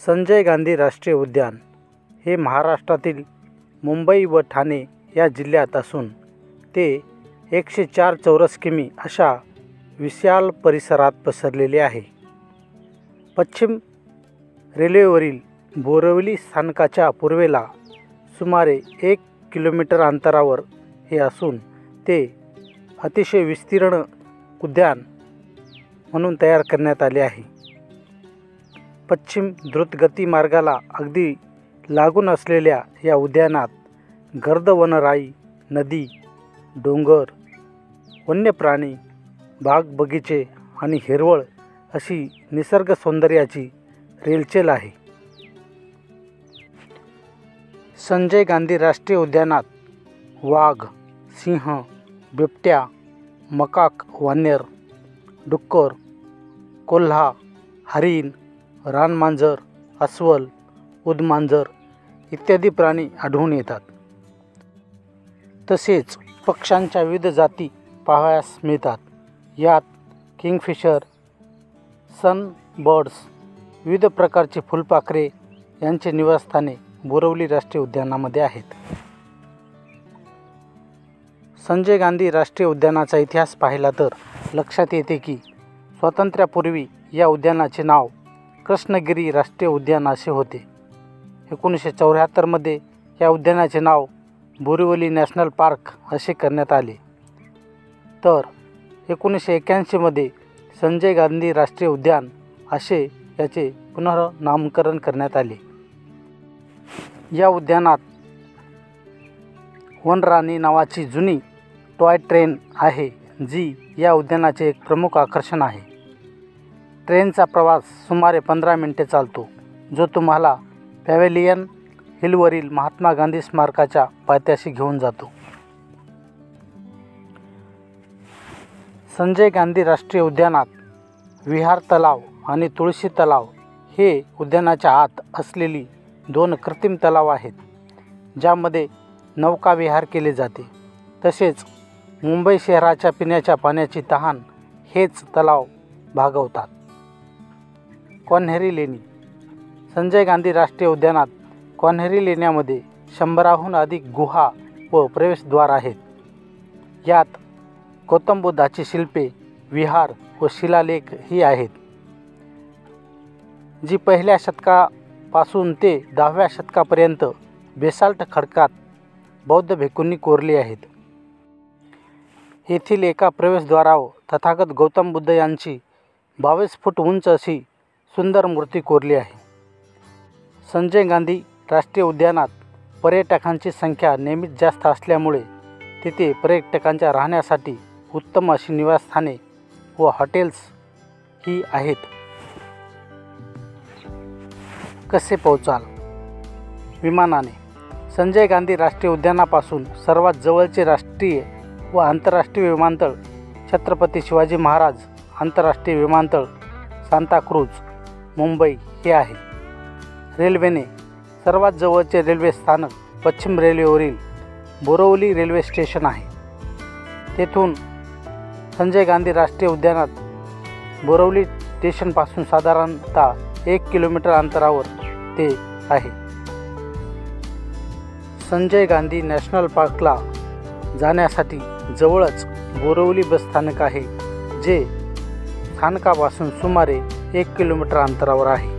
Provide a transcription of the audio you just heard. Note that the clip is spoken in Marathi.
संजय गांधी राष्ट्रीय उद्यान हे महाराष्ट्रातील मुंबई व ठाणे या जिल्ह्यात असून ते 104 चौरस किमी अशा विशाल परिसरात पसरलेले आहे. पश्चिम रेल्वेवरील बोरिवली स्थानकाच्या पूर्वेला सुमारे 1 किलोमीटर अंतरावर हे असून ते अतिशय विस्तीर्ण उद्यान म्हणून तयार करण्यात आले आहे. पश्चिम द्रुतगती मार्गाला अगदी लागून असलेल्या या उद्यानात गर्द वनराई, नदी, डोंगर, वन्य प्राणी, बाग बगीचे आणि हिरवळ अशी निसर्ग सौंदर्याची रेलचेल आहे. संजय गांधी राष्ट्रीय उद्यानात वाघ, सिंह, बिबट्या, मकाक वानर, डुक्कर, कोल्हा, हरीण, रानमांजर, अस्वल, उदमांजर इत्यादी प्राणी आढळून येतात. तसेच पक्ष्यांच्या विविध जाती पाहावयास मिळतात. यात किंगफिशर, सनबर्ड्स, विविध प्रकारचे फुलपाखरे यांचे निवासस्थाने बोरिवली राष्ट्रीय उद्यानामध्ये आहेत. संजय गांधी राष्ट्रीय उद्यानाचा इतिहास पाहिला तर लक्षात येते की स्वातंत्र्यापूर्वी या उद्यानाचे नाव कृष्णगिरी राष्ट्रीय उद्यान असे होते. 1974 मध्ये या उद्यानाचे नाव बोरिवली नॅशनल पार्क असे करण्यात आले. तर 1981 मध्ये संजय गांधी राष्ट्रीय उद्यान असे याचे पुनर्नामकरण करण्यात आले. या उद्यानात वनराणी नावाची जुनी टॉय ट्रेन आहे, जी या उद्यानाचे एक प्रमुख आकर्षण आहे. ट्रेनचा प्रवास सुमारे 15 मिनिटे चालतो, जो तुम्हाला पॅव्हेलियन हिलवरील महात्मा गांधी स्मारकाच्या पायथ्याशी घेऊन जातो. संजय गांधी राष्ट्रीय उद्यानात विहार तलाव आणि तुळशी तलाव हे उद्यानाच्या आत असलेली 2 कृत्रिम तलाव आहेत, ज्यामध्ये नौकाविहार केले जाते. तसेच मुंबई शहराच्या पिण्याच्या पाण्याची तहान हेच तलाव भागवतात. कन्हेरी लेणी. संजय गांधी राष्ट्रीय उद्यानात कन्हेरी लेण्यामध्ये 100हून अधिक गुहा व प्रवेशद्वार आहेत. यात गौतम बुद्धाची शिल्पे, विहार व शिलालेख ही आहेत, जी 1ल्या शतकापासून ते 10व्या शतकापर्यंत बेसाल्ट खडकात बौद्ध भिक्खूंनी कोरली आहेत. येथील एका प्रवेशद्वारावर तथागत गौतम बुद्ध यांची 22 फूट उंच अशी सुंदर मूर्ती कोरली आहे. संजय गांधी राष्ट्रीय उद्यानात पर्यटकांची संख्या नेहमीच जास्त असल्यामुळे तिथे पर्यटकांच्या राहण्यासाठी उत्तम अशी निवासस्थाने व हॉटेल्स ही आहेत. कसे पोहोचाल? विमानाने. संजय गांधी राष्ट्रीय उद्यानापासून सर्वात जवळचे राष्ट्रीय व आंतरराष्ट्रीय विमानतळ छत्रपती शिवाजी महाराज आंतरराष्ट्रीय विमानतळ, सांताक्रूझ, मुंबई हे आहे. रेल्वेने सर्वात जवळचे रेल्वे स्थानक पश्चिम रेल्वेवरील बोरिवली रेल्वे स्टेशन आहे. तेथून संजय गांधी राष्ट्रीय उद्यानात बोरिवली स्टेशनपासून साधारणतः 1 किलोमीटर अंतरावर ते आहे. संजय गांधी नॅशनल पार्कला जाण्यासाठी जवळच बोरिवली बस स्थानक आहे, जे स्थानकापासून सुमारे 1 किलोमीटर अंतरावर आहे.